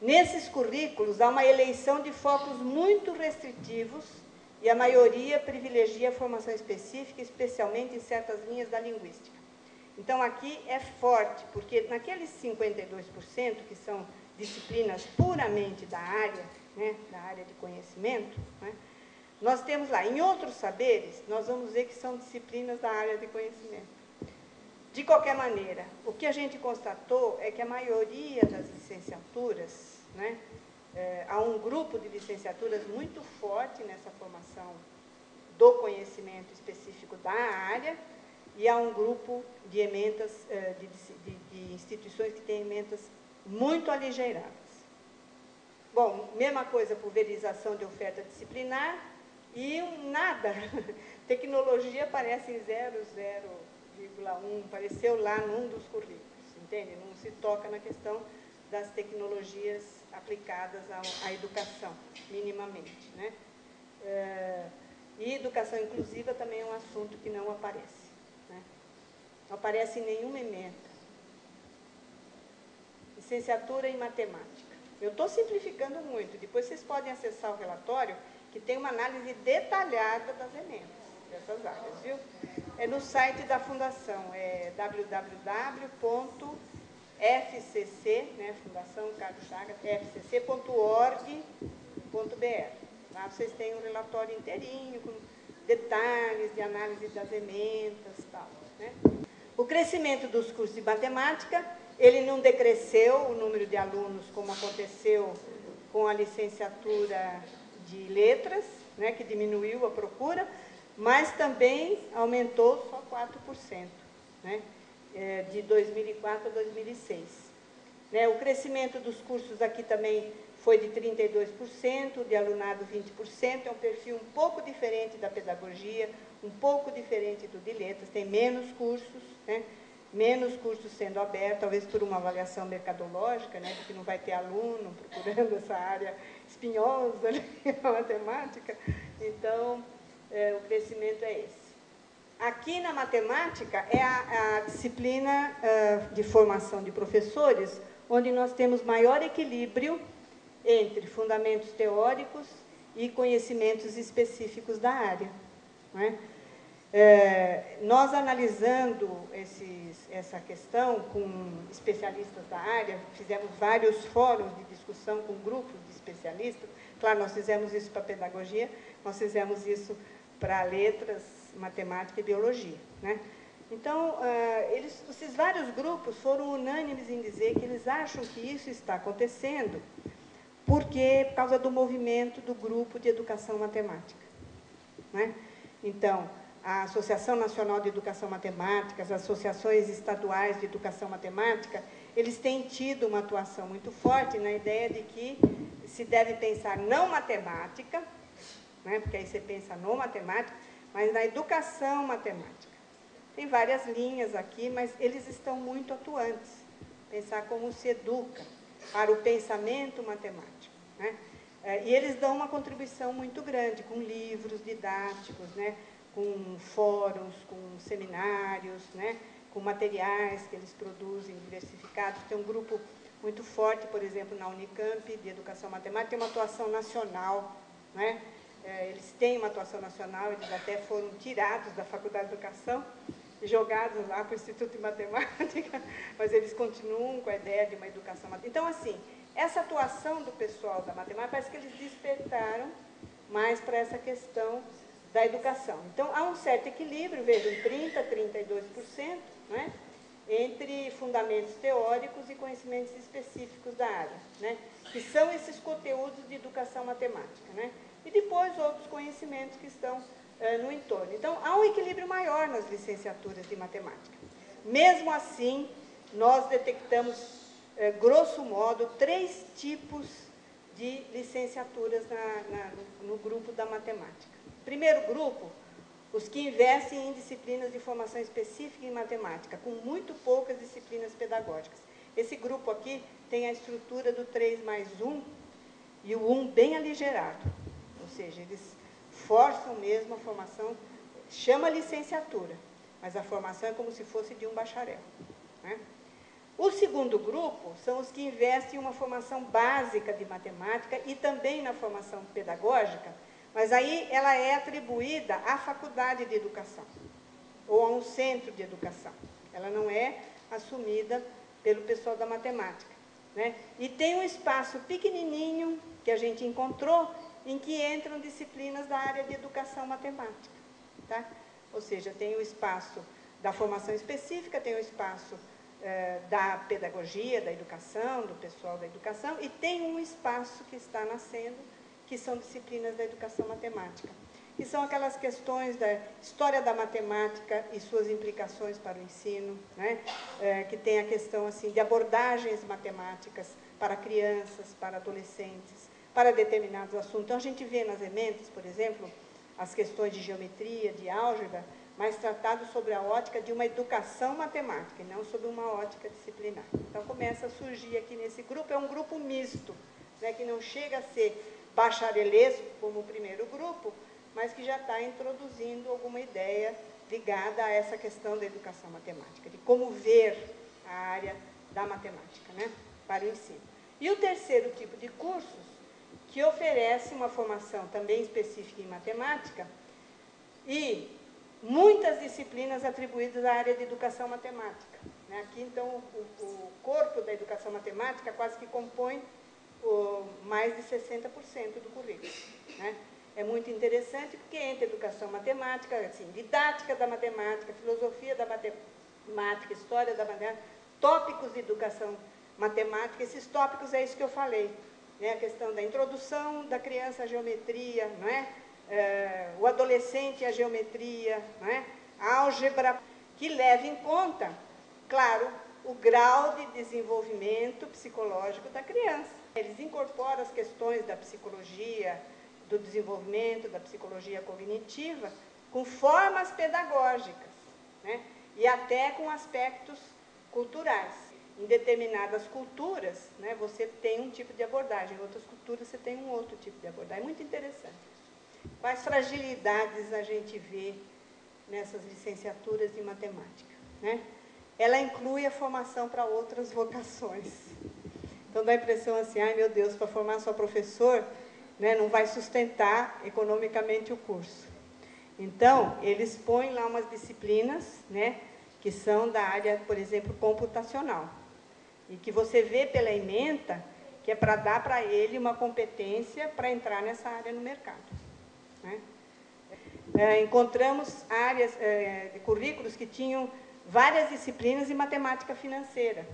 Nesses currículos, há uma eleição de focos muito restritivos e a maioria privilegia a formação específica, especialmente em certas linhas da linguística. Então, aqui é forte, porque naqueles 52%, que são disciplinas puramente da área, né, da área de conhecimento, né, nós temos lá, em outros saberes, nós vamos ver que são disciplinas da área de conhecimento. De qualquer maneira, o que a gente constatou é que a maioria das licenciaturas, né, há um grupo de licenciaturas muito forte nessa formação do conhecimento específico da área, e há um grupo de ementas, de instituições que têm ementas muito aligeiradas. Bom, mesma coisa, pulverização de oferta disciplinar, e nada, tecnologia aparece em 0,1, apareceu lá num dos currículos, entende? Não se toca na questão das tecnologias aplicadas à educação, minimamente, né? E educação inclusiva também é um assunto que não aparece, né? Não aparece em nenhuma ementa. Licenciatura em matemática. Eu estou simplificando muito, depois vocês podem acessar o relatório, que tem uma análise detalhada das emendas dessas áreas, viu? É no site da Fundação, é www.fcc, né, Fundação Carlos Chagas, fcc.org.br. Lá vocês têm um relatório inteirinho, com detalhes de análise das emendas e tal, né? O crescimento dos cursos de matemática, ele não decresceu o número de alunos, como aconteceu com a licenciatura de letras, né, que diminuiu a procura, mas também aumentou só 4%, né, de 2004 a 2006. Né, o crescimento dos cursos aqui também foi de 32%, de alunado 20%, é um perfil um pouco diferente da pedagogia, um pouco diferente do de letras, tem menos cursos, né, menos cursos sendo abertos, talvez por uma avaliação mercadológica, né, de que não vai ter aluno procurando essa área espinhosa, né, a matemática. Então, o crescimento é esse. Aqui na matemática é a disciplina de formação de professores, onde nós temos maior equilíbrio entre fundamentos teóricos e conhecimentos específicos da área, né? Nós analisando essa questão com especialistas da área, fizemos vários fóruns de discussão com grupos de especialistas. Claro, nós fizemos isso para pedagogia, nós fizemos isso para letras, matemática e biologia, né? Então, esses vários grupos foram unânimes em dizer que eles acham que isso está acontecendo por causa do movimento do grupo de educação matemática, né? Então, a Associação Nacional de Educação Matemática, as associações estaduais de educação matemática, eles têm tido uma atuação muito forte na ideia de que se deve pensar não matemática, né, porque aí você pensa no matemática, mas na educação matemática. Tem várias linhas aqui, mas eles estão muito atuantes. Pensar como se educa para o pensamento matemático, né? E eles dão uma contribuição muito grande, com livros didáticos, né, com fóruns, com seminários, né, com materiais que eles produzem diversificados. Tem um grupo muito forte, por exemplo, na Unicamp, de educação matemática, tem uma atuação nacional, né? Eles têm uma atuação nacional, eles até foram tirados da Faculdade de Educação e jogados lá para o Instituto de Matemática, mas eles continuam com a ideia de uma educação matemática. Então, assim, essa atuação do pessoal da matemática, parece que eles despertaram mais para essa questão da educação. Então, há um certo equilíbrio, vejam, 30% a 32%, né, entre fundamentos teóricos e conhecimentos específicos da área, né, que são esses conteúdos de educação matemática, né, e depois outros conhecimentos que estão no entorno. Então, há um equilíbrio maior nas licenciaturas de matemática. Mesmo assim, nós detectamos, grosso modo, 3 tipos de licenciaturas no grupo da matemática. Primeiro grupo, os que investem em disciplinas de formação específica em matemática, com muito poucas disciplinas pedagógicas. Esse grupo aqui tem a estrutura do 3+1 e o 1 bem aligerado, ou seja, eles forçam mesmo a formação, chama licenciatura, mas a formação é como se fosse de um bacharel, né? O segundo grupo são os que investem em uma formação básica de matemática e também na formação pedagógica, mas aí ela é atribuída à faculdade de educação ou a um centro de educação. Ela não é assumida pelo pessoal da matemática, né? E tem um espaço pequenininho que a gente encontrou em que entram disciplinas da área de educação matemática, tá? Ou seja, tem o espaço da formação específica, tem o espaço da pedagogia, da educação, do pessoal da educação, e tem um espaço que está nascendo, que são disciplinas da educação matemática, que são aquelas questões da história da matemática e suas implicações para o ensino, né? Que tem a questão assim, de abordagens matemáticas para crianças, para adolescentes, para determinados assuntos. Então, a gente vê nas ementas, por exemplo, as questões de geometria, de álgebra, mas tratado sobre a ótica de uma educação matemática, e não sobre uma ótica disciplinar. Então, começa a surgir aqui nesse grupo, é um grupo misto, né, que não chega a ser bacharelesco como o primeiro grupo, mas que já está introduzindo alguma ideia ligada a essa questão da educação matemática, de como ver a área da matemática, né, para o ensino. E o terceiro tipo de cursos, que oferece uma formação também específica em matemática e muitas disciplinas atribuídas à área de educação matemática, né? Aqui, então, o corpo da educação matemática quase que compõe mais de 60% do currículo, né? É muito interessante porque entra educação matemática, assim, didática da matemática, filosofia da matemática, história da matemática, tópicos de educação matemática. Esses tópicos é isso que eu falei, né? A questão da introdução da criança à geometria, não é? O adolescente à geometria, não é? A álgebra, que leva em conta, claro, o grau de desenvolvimento psicológico da criança. Eles incorporam as questões da psicologia, do desenvolvimento, da psicologia cognitiva, com formas pedagógicas, né? E até com aspectos culturais. Em determinadas culturas, né, você tem um tipo de abordagem, em outras culturas você tem um outro tipo de abordagem. É muito interessante isso. Quais fragilidades a gente vê nessas licenciaturas de matemática, né? Ela inclui a formação para outras vocações. Então dá a impressão assim, ai meu Deus, para formar só professor, né, não vai sustentar economicamente o curso. Então, eles põem lá umas disciplinas, né, que são da área, por exemplo, computacional. E que você vê pela ementa que é para dar para ele uma competência para entrar nessa área no mercado, né? Encontramos áreas de currículos que tinham várias disciplinas de matemática financeira,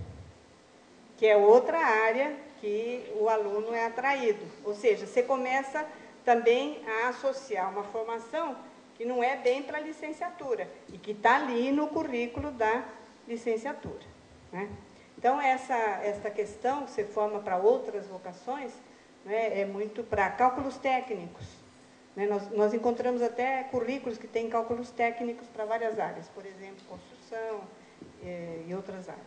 que é outra área que o aluno é atraído. Ou seja, você começa também a associar uma formação que não é bem para a licenciatura e que está ali no currículo da licenciatura, né? Então, essa questão que você forma para outras vocações, né, é muito para cálculos técnicos, né? Nós encontramos até currículos que têm cálculos técnicos para várias áreas, por exemplo, construção e outras áreas.